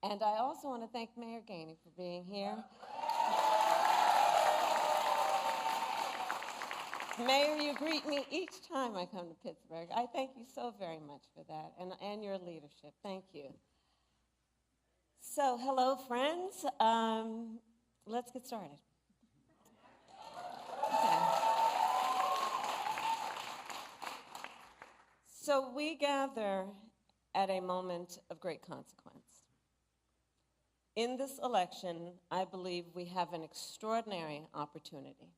And I also want to thank Mayor Gainey for being here. Mayor, you greet me each time I come to Pittsburgh. I thank you so very much for that, and your leadership. Thank you. So, hello, friends. Let's get started. Okay. So we gather at a moment of great consequence. In this election, I believe we have an extraordinary opportunity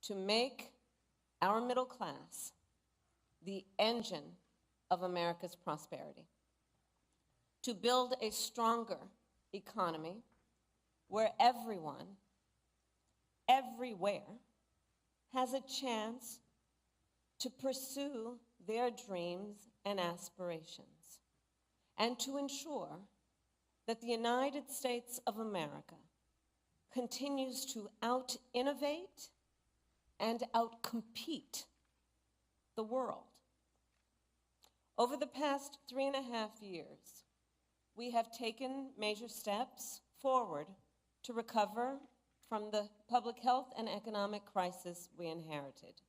to make our middle class the engine of America's prosperity, to build a stronger economy where everyone, everywhere, has a chance to pursue their dreams and aspirations, and to ensure that the United States of America continues to out-innovate and out-compete the world. Over the past 3.5 years, we have taken major steps forward to recover from the public health and economic crisis we inherited.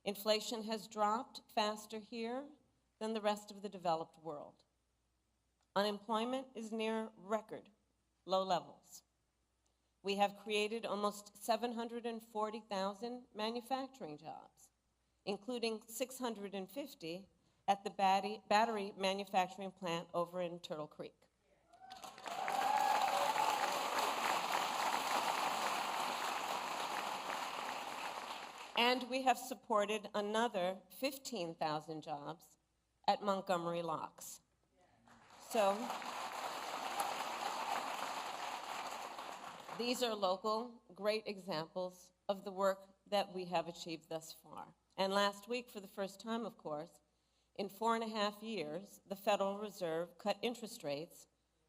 Inflation has dropped faster here than the rest of the developed world. Unemployment is near record low levels. We have created almost 740,000 manufacturing jobs, including 650 at the battery manufacturing plant over in Turtle Creek. And we have supported another 15,000 jobs at Montgomery Locks. So these are local, great examples of the work that we have achieved thus far. And last week, for the first time, of course, in 4.5 years, the Federal Reserve cut interest rates,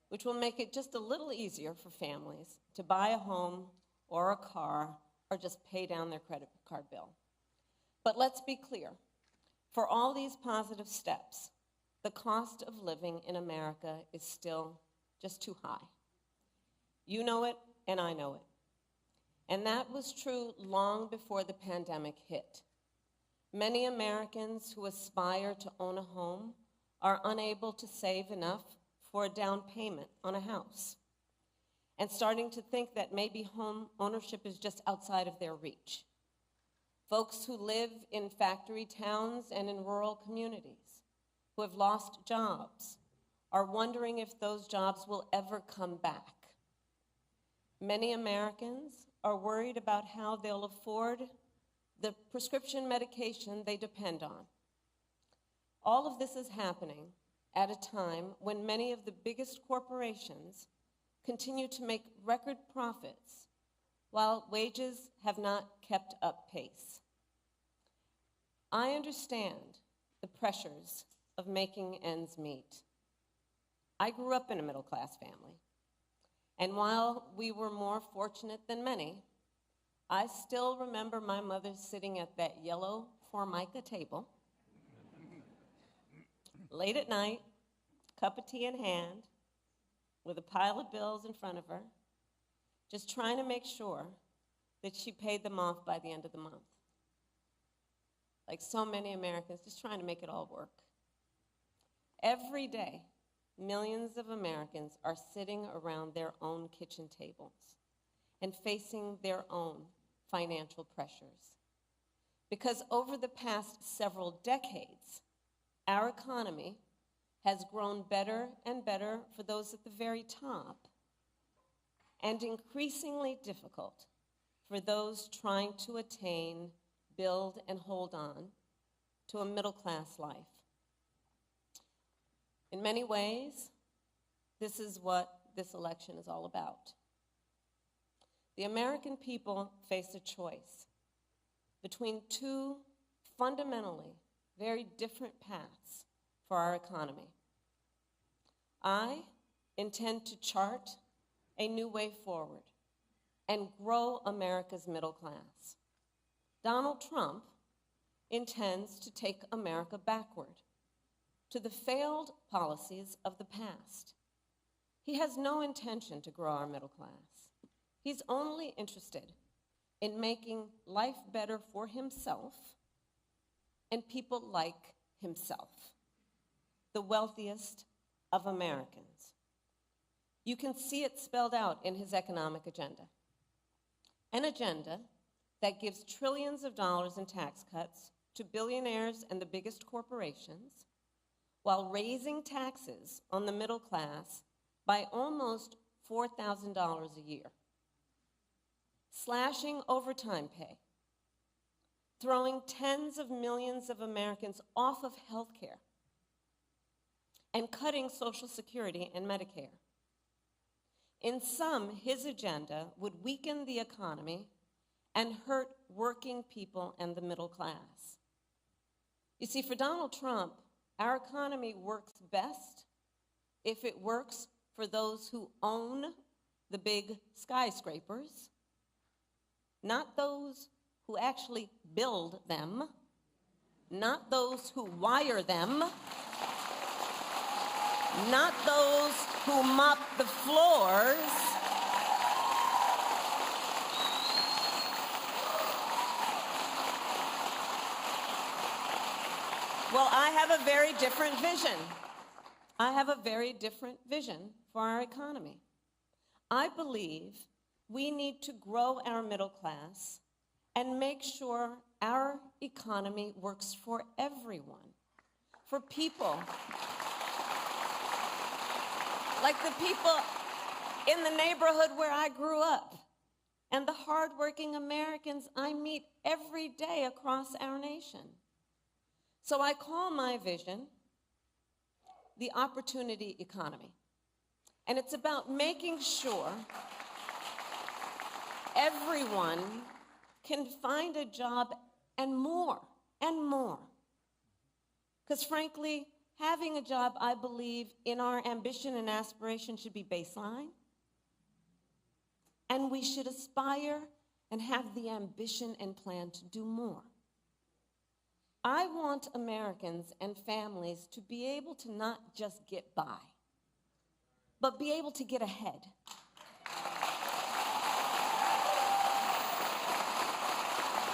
which will make it just a little easier for families to buy a home or a car or just pay down their credit card bill. But let's be clear, for all these positive steps, the cost of living in America is still just too high. You know it, and I know it. And that was true long before the pandemic hit. Many Americans who aspire to own a home are unable to save enough for a down payment on a house, and starting to think that maybe home ownership is just outside of their reach. Folks who live in factory towns and in rural communities, who have lost jobs, are wondering if those jobs will ever come back. Many Americans are worried about how they'll afford the prescription medication they depend on. All of this is happening at a time when many of the biggest corporations continue to make record profits while wages have not kept up pace. I understand the pressures of making ends meet. I grew up in a middle-class family, and while we were more fortunate than many, I still remember my mother sitting at that yellow Formica table, late at night, cup of tea in hand, with a pile of bills in front of her, just trying to make sure that she paid them off by the end of the month. Like so many Americans, just trying to make it all work. Every day, millions of Americans are sitting around their own kitchen tables and facing their own financial pressures. Because over the past several decades, our economy has grown better and better for those at the very top, and increasingly difficult for those trying to attain, build, and hold on to a middle-class life. In many ways, this is what this election is all about. The American people face a choice between two fundamentally very different paths for our economy. I intend to chart a new way forward and grow America's middle class. Donald Trump intends to take America backward to the failed policies of the past, He has no intention to grow our middle class. He's only interested in making life better for himself and people like himself, the wealthiest of Americans. You can see it spelled out in his economic agenda. An agenda that gives trillions of dollars in tax cuts to billionaires and the biggest corporations, while raising taxes on the middle class by almost $4,000 a year, slashing overtime pay, throwing tens of millions of Americans off of health care, and cutting Social Security and Medicare. In sum, his agenda would weaken the economy and hurt working people and the middle class. You see, for Donald Trump, our economy works best if it works for those who own the big skyscrapers, not those who actually build them, not those who wire them, not those who mop the floors, well, I have a very different vision. I have a very different vision for our economy. I believe we need to grow our middle class and make sure our economy works for everyone, for people like the people in the neighborhood where I grew up and the hardworking Americans I meet every day across our nation. So I call my vision the opportunity economy. And it's about making sure everyone can find a job and more, and more. Because frankly, having a job, I believe, in our ambition and aspiration should be baseline. And we should aspire and have the ambition and plan to do more. I want Americans and families to be able to not just get by, but be able to get ahead.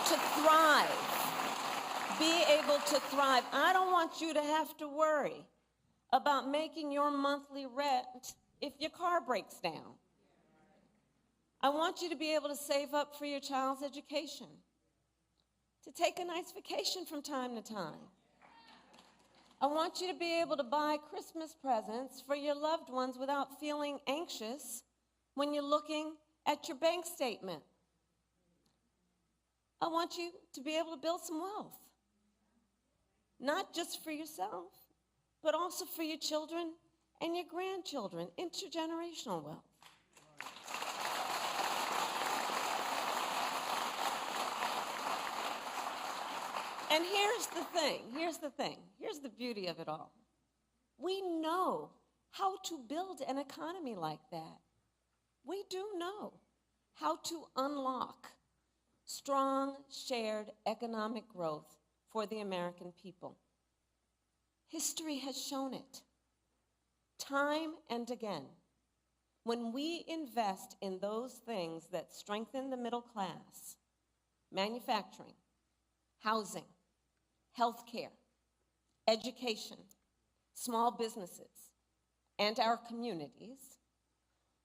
To thrive. Be able to thrive. I don't want you to have to worry about making your monthly rent if your car breaks down. I want you to be able to save up for your child's education, to take a nice vacation from time to time. I want you to be able to buy Christmas presents for your loved ones without feeling anxious when you're looking at your bank statement. I want you to be able to build some wealth. Not just for yourself, but also for your children and your grandchildren, intergenerational wealth. And here's the thing, here's the beauty of it all. We know how to build an economy like that. We do know how to unlock strong, shared economic growth for the American people. History has shown it, time and again. When we invest in those things that strengthen the middle class, manufacturing, housing, healthcare, education, small businesses, and our communities,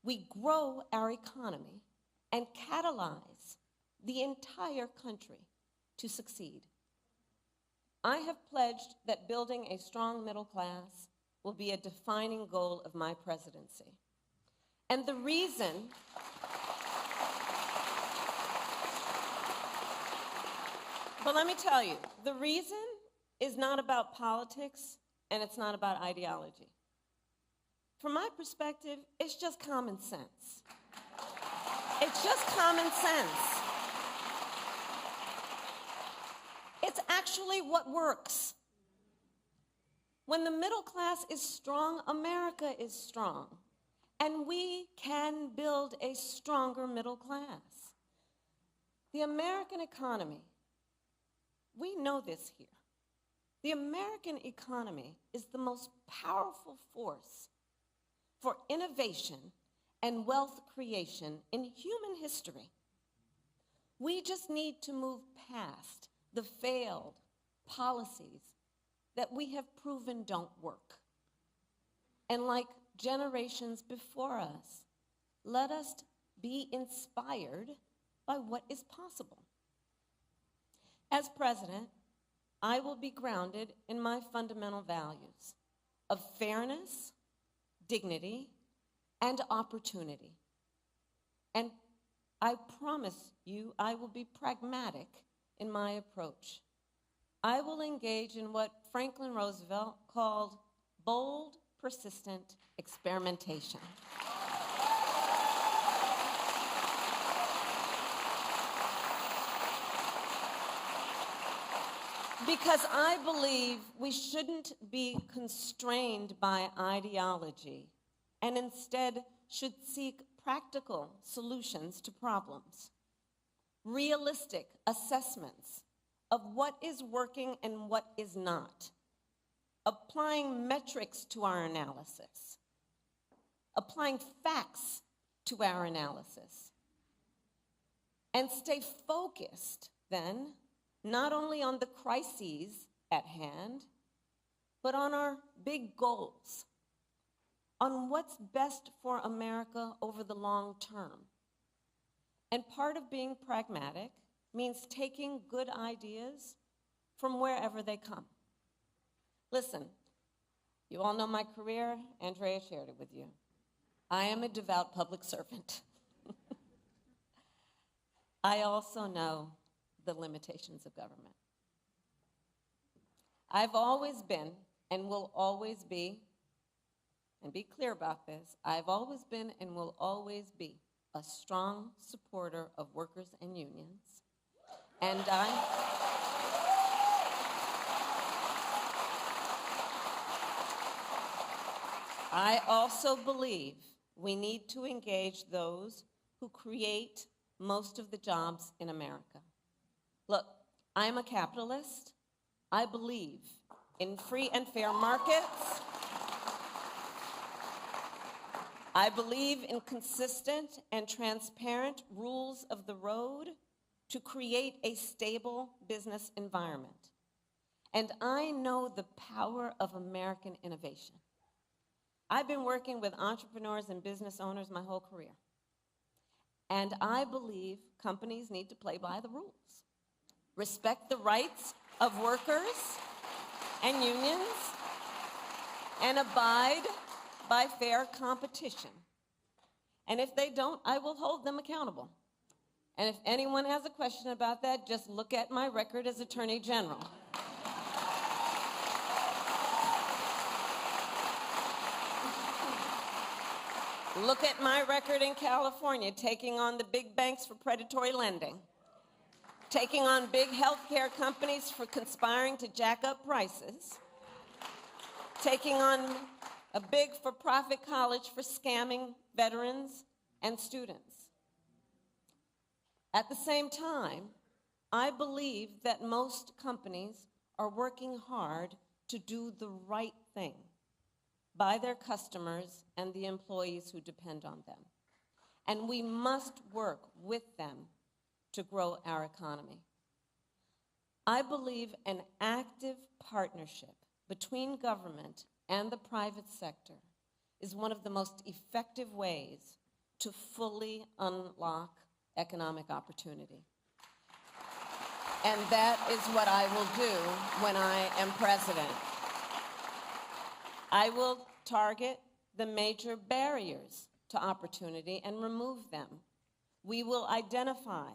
we grow our economy and catalyze the entire country to succeed. I have pledged that building a strong middle class will be a defining goal of my presidency. And the reason but let me tell you, the reason is not about politics and it's not about ideology. From my perspective, it's just common sense. It's just common sense. It's actually what works. When the middle class is strong, America is strong. And we can build a stronger middle class. The American economy, we know this here. The American economy is the most powerful force for innovation and wealth creation in human history. We just need to move past the failed policies that we have proven don't work. And like generations before us, let us be inspired by what is possible. As president, I will be grounded in my fundamental values of fairness, dignity, and opportunity. And I promise you, I will be pragmatic in my approach. I will engage in what Franklin Roosevelt called bold, persistent experimentation. Because I believe we shouldn't be constrained by ideology and instead should seek practical solutions to problems, realistic assessments of what is working and what is not, applying metrics to our analysis, applying facts to our analysis, and stay focused then not only on the crises at hand, but on our big goals, on what's best for America over the long term. And part of being pragmatic means taking good ideas from wherever they come. Listen, you all know my career. Andrea shared it with you. I am a devout public servant. I also know the limitations of government. I've always been and will always be, and be clear about this, I've always been and will always be a strong supporter of workers and unions. And I also believe we need to engage those who create most of the jobs in America. Look, I'm a capitalist. I believe in free and fair markets. I believe in consistent and transparent rules of the road to create a stable business environment. And I know the power of American innovation. I've been working with entrepreneurs and business owners my whole career. And I believe companies need to play by the rules. Respect the rights of workers and unions, and abide by fair competition. And if they don't, I will hold them accountable. And if anyone has a question about that, just look at my record as Attorney General. Look at my record in California, taking on the big banks for predatory lending, taking on big healthcare companies for conspiring to jack up prices, taking on a big for-profit college for scamming veterans and students. At the same time, I believe that most companies are working hard to do the right thing by their customers and the employees who depend on them. And we must work with them to grow our economy. I believe an active partnership between government and the private sector is one of the most effective ways to fully unlock economic opportunity. And that is what I will do when I am president. I will target the major barriers to opportunity and remove them. We will identify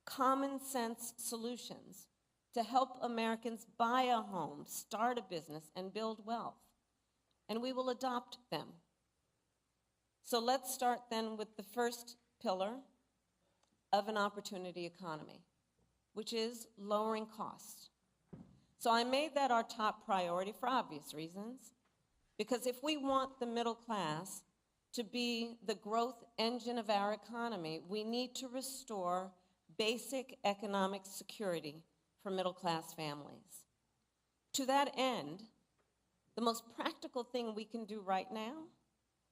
common sense solutions to help Americans buy a home, start a business, and build wealth. And we will adopt them. So let's start then with the first pillar of an opportunity economy, which is lowering costs. So I made that our top priority for obvious reasons, because if we want the middle class to be the growth engine of our economy, we need to restore basic economic security for middle-class families. To that end, the most practical thing we can do right now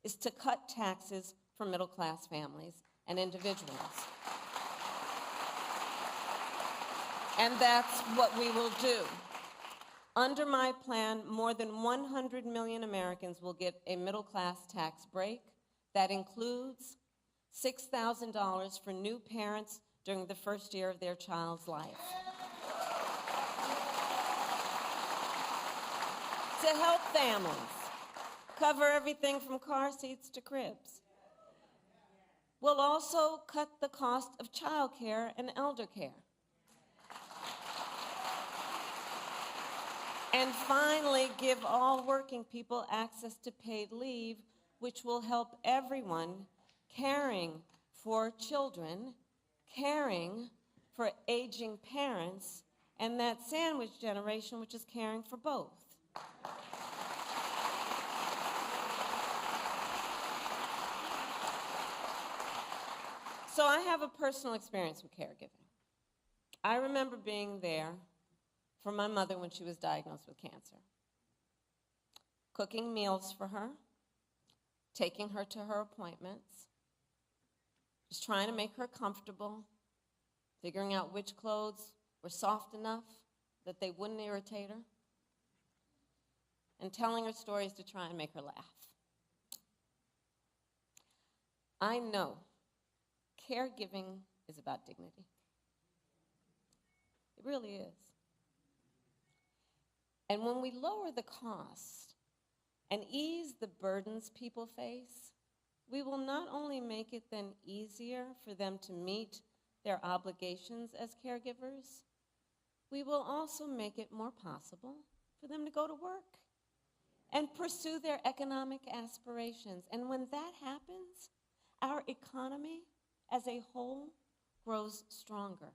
is to cut taxes for middle-class families and individuals. And that's what we will do. Under my plan, more than 100 million Americans will get a middle-class tax break. That includes $6,000 for new parents during the first year of their child's life. To help families cover everything from car seats to cribs. We'll also cut the cost of child care and elder care. And finally, give all working people access to paid leave, which will help everyone caring for children, caring for aging parents, and that sandwich generation, which is caring for both. So I have a personal experience with caregiving. I remember being there for my mother when she was diagnosed with cancer, cooking meals for her, taking her to her appointments, just trying to make her comfortable, figuring out which clothes were soft enough that they wouldn't irritate her, and telling her stories to try and make her laugh. I know caregiving is about dignity. It really is. And when we lower the cost and ease the burdens people face, we will not only make it then easier for them to meet their obligations as caregivers, we will also make it more possible for them to go to work and pursue their economic aspirations. And when that happens, our economy as a whole grows stronger.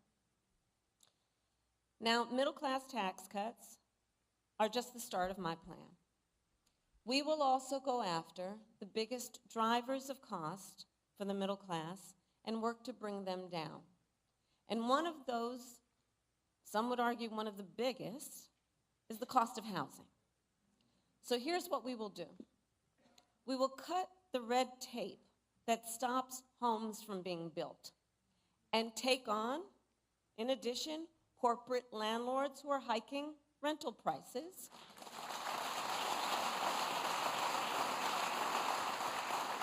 Now, middle-class tax cuts are just the start of my plan. We will also go after the biggest drivers of cost for the middle class and work to bring them down. And one of those, some would argue one of the biggest, is the cost of housing. So here's what we will do. We will cut the red tape that stops homes from being built and take on, in addition, corporate landlords who are hiking rental prices.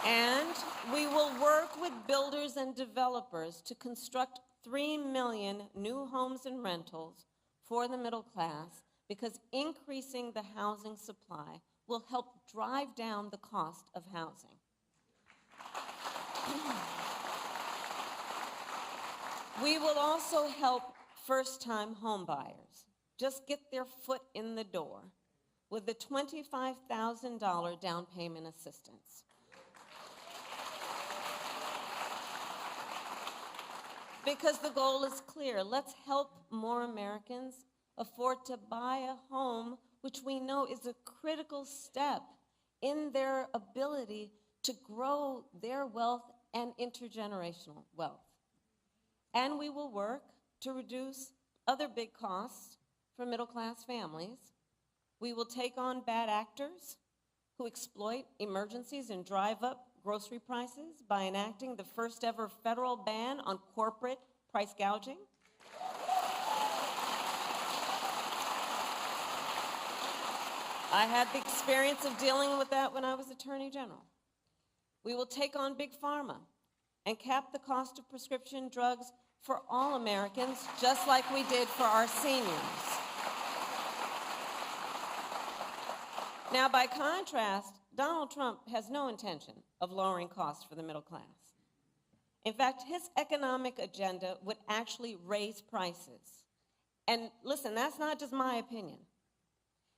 And we will work with builders and developers to construct 3 million new homes and rentals for the middle class, because increasing the housing supply will help drive down the cost of housing. We will also help first-time homebuyers just get their foot in the door with the $25,000 down payment assistance. Because the goal is clear. Let's help more Americans afford to buy a home, which we know is a critical step in their ability to grow their wealth and intergenerational wealth. And we will work to reduce other big costs for middle-class families. We will take on bad actors who exploit emergencies and drive up grocery prices by enacting the first ever federal ban on corporate price gouging. I had the experience of dealing with that when I was Attorney General. We will take on Big Pharma and cap the cost of prescription drugs for all Americans, just like we did for our seniors. Now, by contrast, Donald Trump has no intention of lowering costs for the middle class. In fact, his economic agenda would actually raise prices. And listen, that's not just my opinion.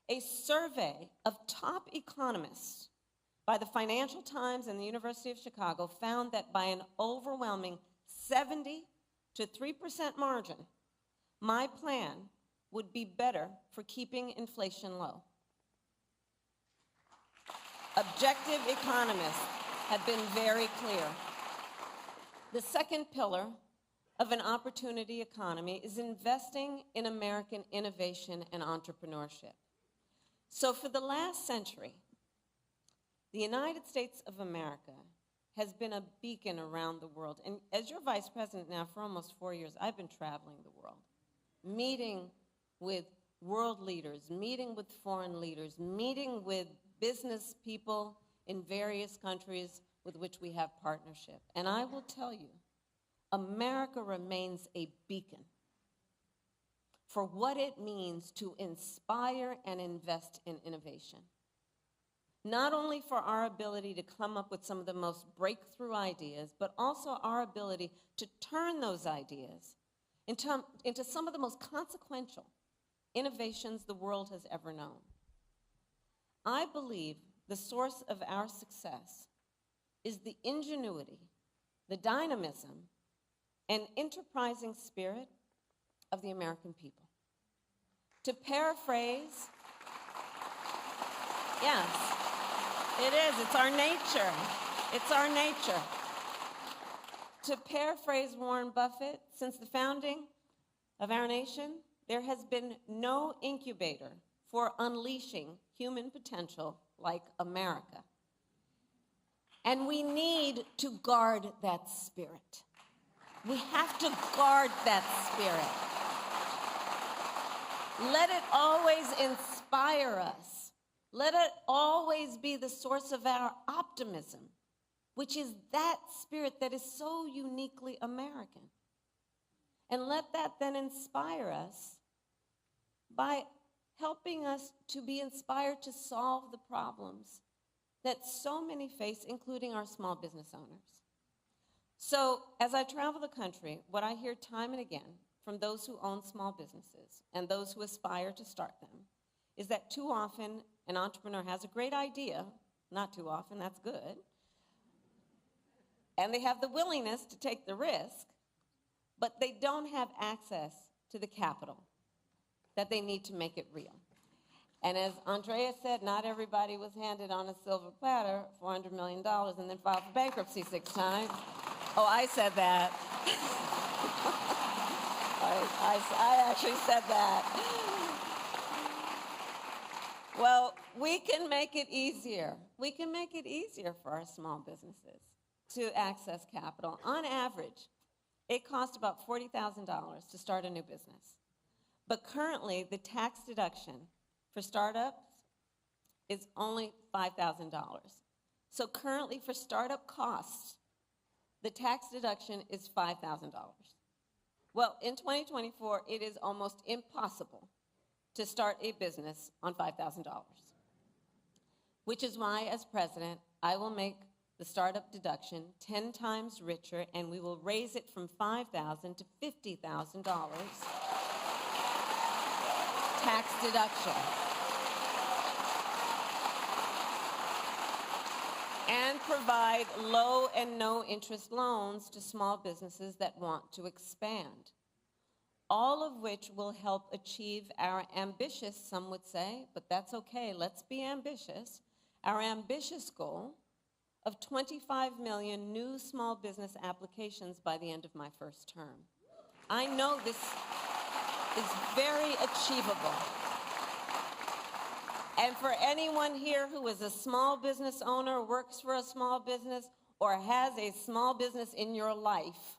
A survey of top economists by the Financial Times and the University of Chicago found that by an overwhelming 70 to 3% margin, my plan would be better for keeping inflation low. Objective economists have been very clear. The second pillar of an opportunity economy is investing in American innovation and entrepreneurship. So for the last century, The United States of America has been a beacon around the world. And as your vice president now for almost 4 years, I've been traveling the world, meeting with world leaders, meeting with foreign leaders, meeting with business people in various countries with which we have partnership. And I will tell you, America remains a beacon for what it means to inspire and invest in innovation. Not only for our ability to come up with some of the most breakthrough ideas, but also our ability to turn those ideas into some of the most consequential innovations the world has ever known. I believe the source of our success is the ingenuity, the dynamism, and enterprising spirit of the American people. To paraphrase, yes, it is, it's our nature. It's our nature. To paraphrase Warren Buffett, since the founding of our nation, there has been no incubator for unleashing human potential like America. And we need to guard that spirit. We have to guard that spirit. Let it always inspire us. Let it always be the source of our optimism, which is that spirit that is so uniquely American. And let that then inspire us by helping us to be inspired to solve the problems that so many face, including our small business owners. So as I travel the country, what I hear time and again from those who own small businesses and those who aspire to start them is that too often an entrepreneur has a great idea, not too often, that's good, and they have the willingness to take the risk, but they don't have access to the capital that they need to make it real. And as Andrea said, not everybody was handed on a silver platter $400 million and then filed for bankruptcy 6 times. Oh, I said that. I actually said that. Well, we can make it easier. We can make it easier for our small businesses to access capital. On average, it costs about $40,000 to start a new business. But currently, the tax deduction for startups is only $5,000. So currently, for startup costs, the tax deduction is $5,000. Well, in 2024, it is almost impossible to start a business on $5,000, which is why, as president, I will make the startup deduction 10 times richer, and we will raise it from $5,000 to $50,000 tax deduction. And provide low and no interest loans to small businesses that want to expand. All of which will help achieve our ambitious, some would say, but that's okay, let's be ambitious, our ambitious goal of 25 million new small business applications by the end of my first term. I know this is very achievable. And for anyone here who is a small business owner, works for a small business, or has a small business in your life,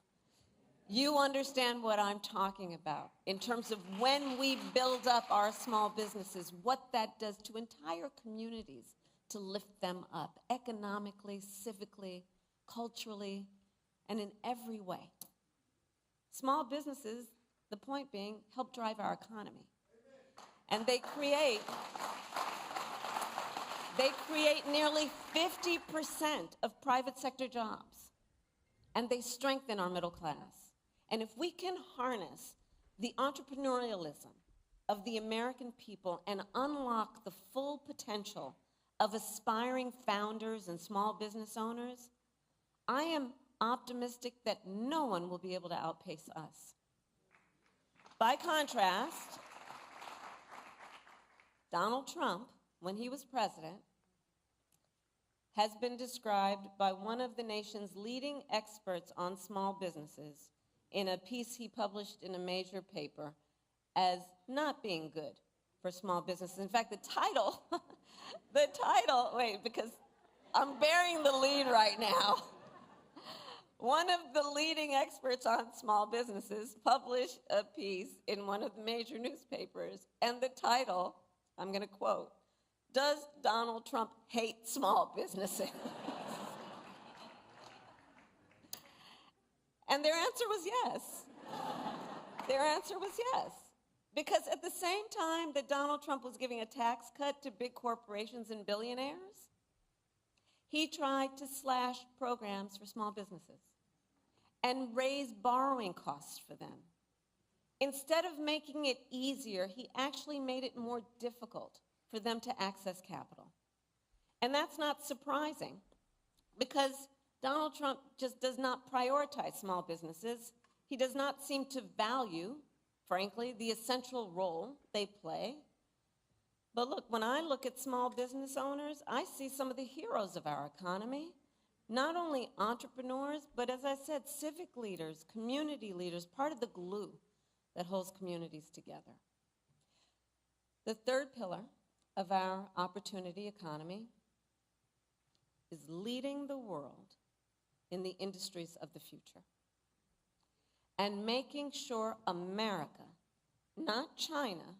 you understand what I'm talking about in terms of when we build up our small businesses, what that does to entire communities to lift them up economically, civically, culturally, and in every way. Small businesses, the point being, help drive our economy. And they create nearly 50% of private sector jobs. And they strengthen our middle class. And if we can harness the entrepreneurialism of the American people and unlock the full potential of aspiring founders and small business owners, I am optimistic that no one will be able to outpace us. By contrast, Donald Trump, when he was president, has been described by one of the nation's leading experts on small businesses in a piece he published in a major paper as not being good for small businesses. In fact, the title, I'm bearing the lead right now. One of the leading experts on small businesses published a piece in one of the major newspapers, and the title, I'm going to quote, "Does Donald Trump hate small businesses?" And their answer was yes. Their answer was yes. Because at the same time that Donald Trump was giving a tax cut to big corporations and billionaires, he tried to slash programs for small businesses and raise borrowing costs for them. Instead of making it easier, he actually made it more difficult for them to access capital. And that's not surprising, because Donald Trump just does not prioritize small businesses. He does not seem to value, frankly, the essential role they play. But look, when I look at small business owners, I see some of the heroes of our economy. Not only entrepreneurs, but as I said, civic leaders, community leaders, part of the glue that holds communities together. The third pillar of our opportunity economy is leading the world in the industries of the future and making sure America, not China,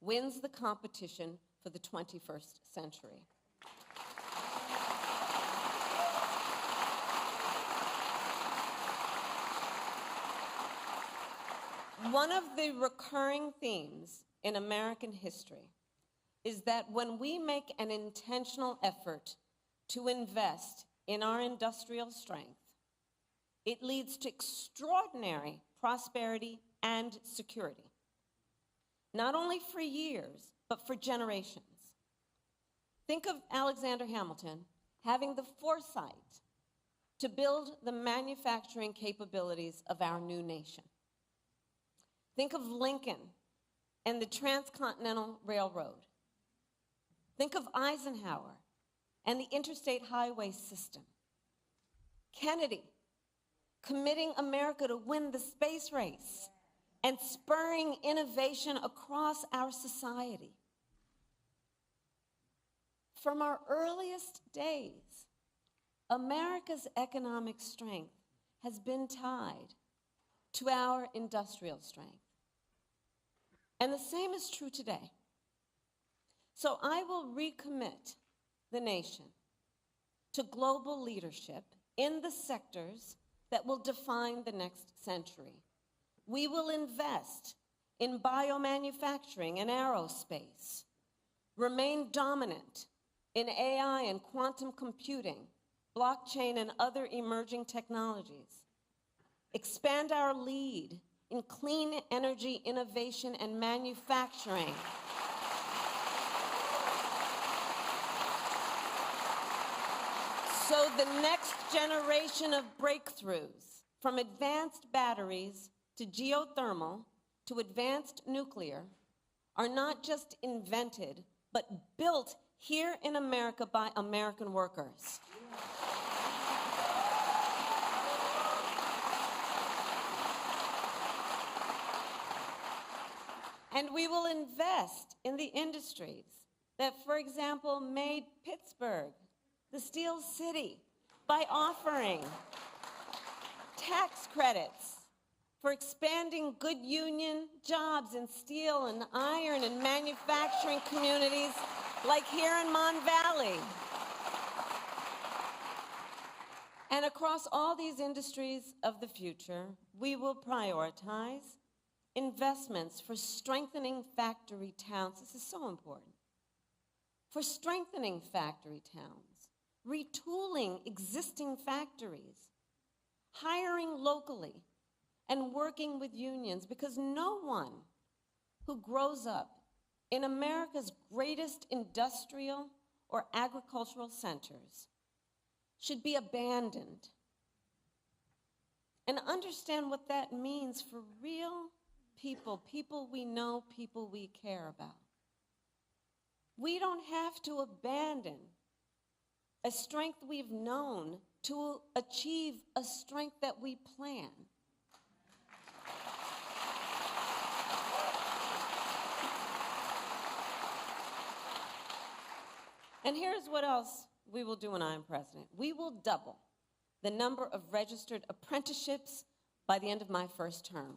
wins the competition for the 21st century. One of the recurring themes in American history is that when we make an intentional effort to invest in our industrial strength, it leads to extraordinary prosperity and security, not only for years, but for generations. Think of Alexander Hamilton having the foresight to build the manufacturing capabilities of our new nation. Think of Lincoln and the Transcontinental Railroad. Think of Eisenhower and the interstate highway system. Kennedy committing America to win the space race and spurring innovation across our society. From our earliest days, America's economic strength has been tied to our industrial strength. And the same is true today. So I will recommit the nation to global leadership in the sectors that will define the next century. We will invest in biomanufacturing and aerospace, remain dominant in AI and quantum computing, blockchain and other emerging technologies, expand our lead in clean energy innovation and manufacturing, so the next generation of breakthroughs, from advanced batteries to geothermal to advanced nuclear, are not just invented, but built here in America by American workers. And we will invest in the industries that, for example, made Pittsburgh the Steel City by offering tax credits for expanding good union jobs in steel and iron and manufacturing communities like here in Mon Valley. And across all these industries of the future, we will prioritize investments for strengthening factory towns. This is so important. For strengthening factory towns, retooling existing factories, hiring locally, and working with unions, because no one who grows up in America's greatest industrial or agricultural centers should be abandoned. And understand what that means for real people, people we know, people we care about. We don't have to abandon a strength we've known to achieve a strength that we plan. And here's what else we will do when I am president. We will double the number of registered apprenticeships by the end of my first term.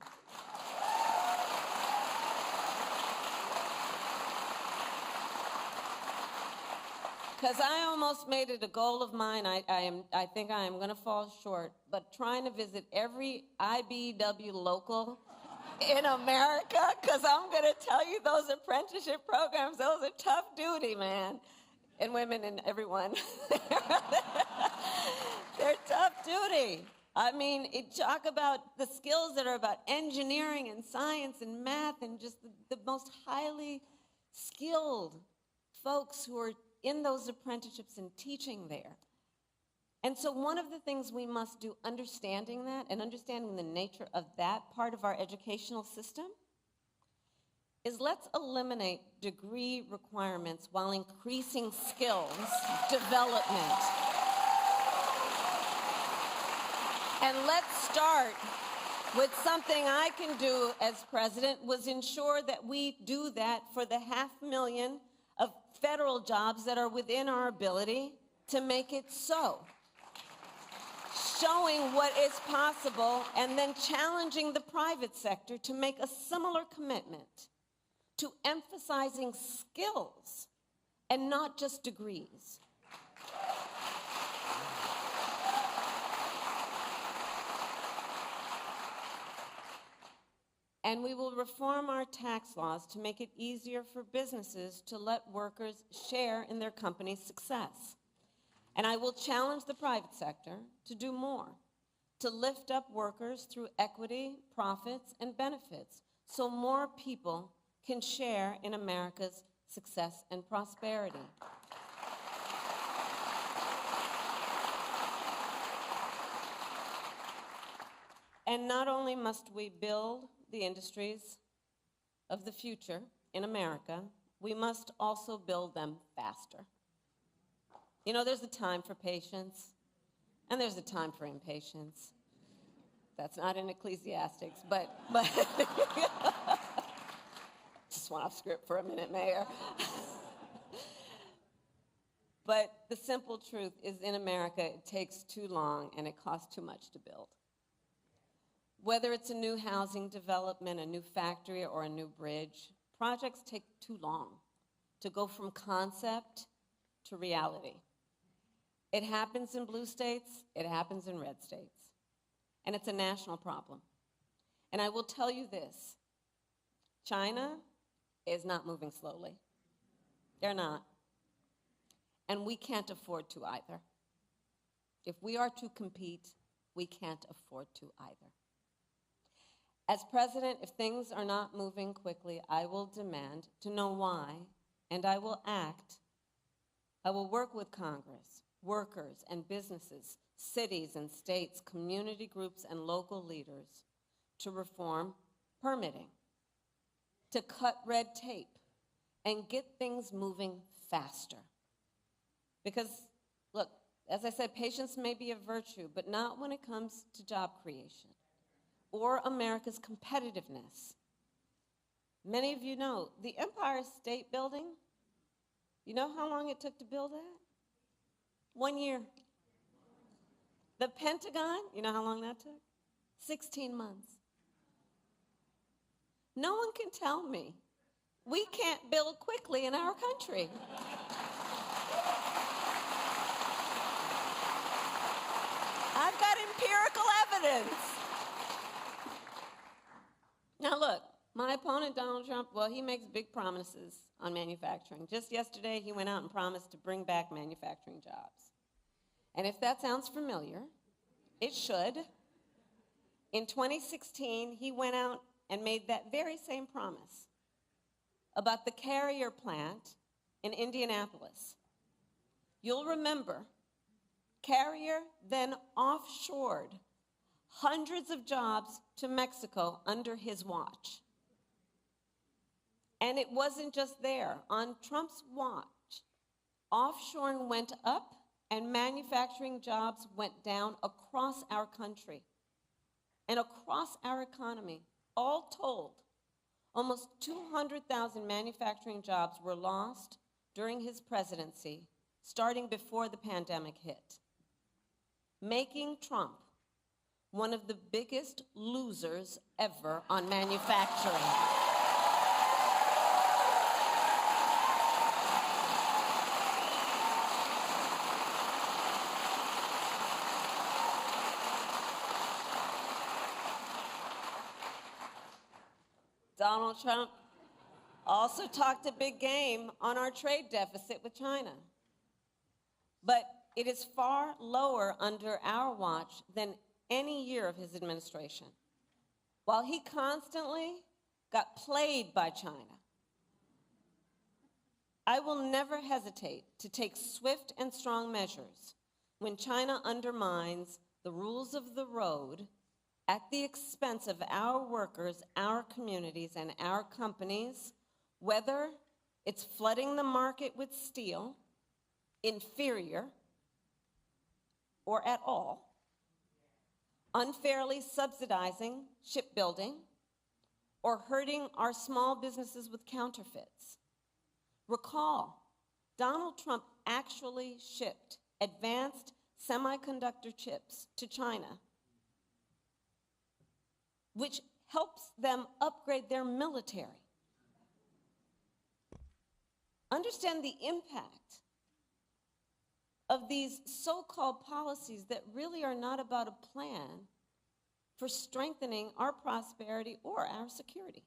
Because I almost made it a goal of mine. I think I am going to fall short, but trying to visit every IBEW local in America, because I'm going to tell you, those apprenticeship programs, those are tough duty, man. And women and everyone. They're tough duty. I mean, talk about the skills that are about engineering and science and math and just the most highly skilled folks who are in those apprenticeships and teaching there. And so one of the things we must do, understanding that and understanding the nature of that part of our educational system, is let's eliminate degree requirements while increasing skills development. And let's start with something I can do as president, was ensure that we do that for the 500,000 of federal jobs that are within our ability to make it so. Showing what is possible and then challenging the private sector to make a similar commitment to emphasizing skills and not just degrees. And we will reform our tax laws to make it easier for businesses to let workers share in their company's success. And I will challenge the private sector to do more, to lift up workers through equity, profits, and benefits, so more people can share in America's success and prosperity. And not only must we build the industries of the future in America, we must also build them faster. You know, there's a time for patience, and there's a time for impatience. That's not in Ecclesiastics, but just went off script for a minute, Mayor. But the simple truth is, in America, it takes too long and it costs too much to build. Whether it's a new housing development, a new factory, or a new bridge, projects take too long to go from concept to reality. It happens in blue states, it happens in red states, and it's a national problem. And I will tell you this, China is not moving slowly. They're not. And we can't afford to either. If we are to compete, we can't afford to either. As president, if things are not moving quickly, I will demand to know why, and I will act. I will work with Congress, workers and businesses, cities and states, community groups and local leaders to reform permitting, to cut red tape, and get things moving faster. Because, look, as I said, patience may be a virtue, but not when it comes to job creation or America's competitiveness. Many of you know, the Empire State Building, you know how long it took to build that? 1 year. The Pentagon, you know how long that took? 16 months. No one can tell me we can't build quickly in our country. I've got empirical evidence. Now look, my opponent, Donald Trump, well, he makes big promises on manufacturing. Just yesterday, he went out and promised to bring back manufacturing jobs. And if that sounds familiar, it should. In 2016, he went out and made that very same promise about the Carrier plant in Indianapolis. You'll remember, Carrier then offshored hundreds of jobs to Mexico under his watch. And it wasn't just there. On Trump's watch, offshoring went up and manufacturing jobs went down across our country and across our economy. All told, almost 200,000 manufacturing jobs were lost during his presidency starting before the pandemic hit, making Trump one of the biggest losers ever on manufacturing. Donald Trump also talked a big game on our trade deficit with China. But it is far lower under our watch than any year of his administration. While he constantly got played by China, I will never hesitate to take swift and strong measures when China undermines the rules of the road at the expense of our workers, our communities, and our companies, whether it's flooding the market with steel, inferior, or at all, unfairly subsidizing shipbuilding, or hurting our small businesses with counterfeits. Recall, Donald Trump actually shipped advanced semiconductor chips to China, which helps them upgrade their military. Understand the impact of these so-called policies that really are not about a plan for strengthening our prosperity or our security.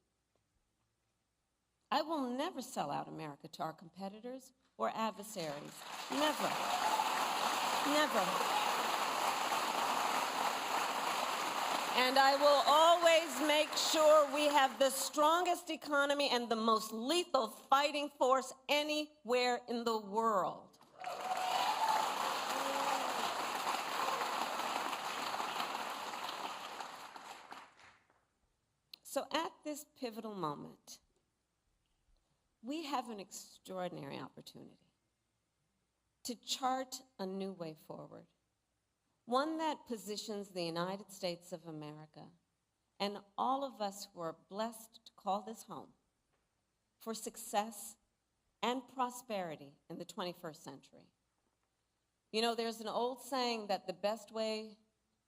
I will never sell out America to our competitors or adversaries. Never. Never. And I will always make sure we have the strongest economy and the most lethal fighting force anywhere in the world. So at this pivotal moment, we have an extraordinary opportunity to chart a new way forward, one that positions the United States of America and all of us who are blessed to call this home for success and prosperity in the 21st century. You know, there's an old saying that the best way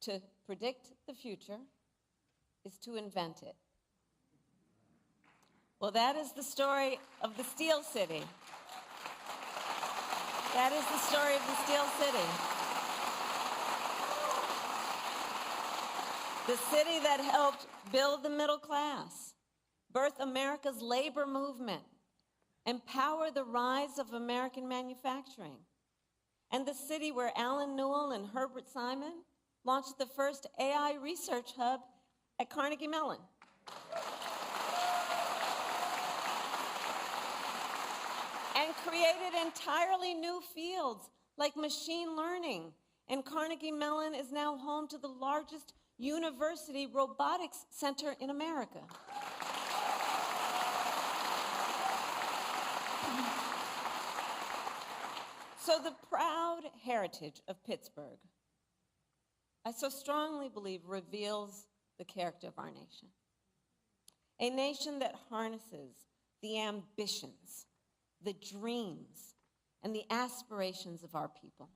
to predict the future is to invent it. Well, that is the story of the Steel City. That is the story of the Steel City. The city that helped build the middle class, birth America's labor movement, empower the rise of American manufacturing, and the city where Alan Newell and Herbert Simon launched the first AI research hub at Carnegie Mellon. And created entirely new fields like machine learning. And Carnegie Mellon is now home to the largest university robotics center in America. So the proud heritage of Pittsburgh, I so strongly believe, reveals the character of our nation. A nation that harnesses the ambitions, the dreams, and the aspirations of our people,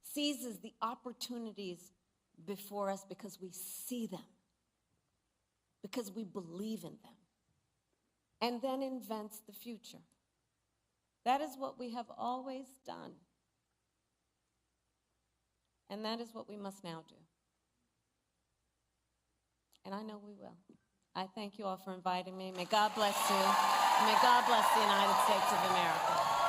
seizes the opportunities before us because we see them, because we believe in them, and then invents the future. That is what we have always done, and that is what we must now do. And I know we will. I thank you all for inviting me. May God bless you. And may God bless the United States of America.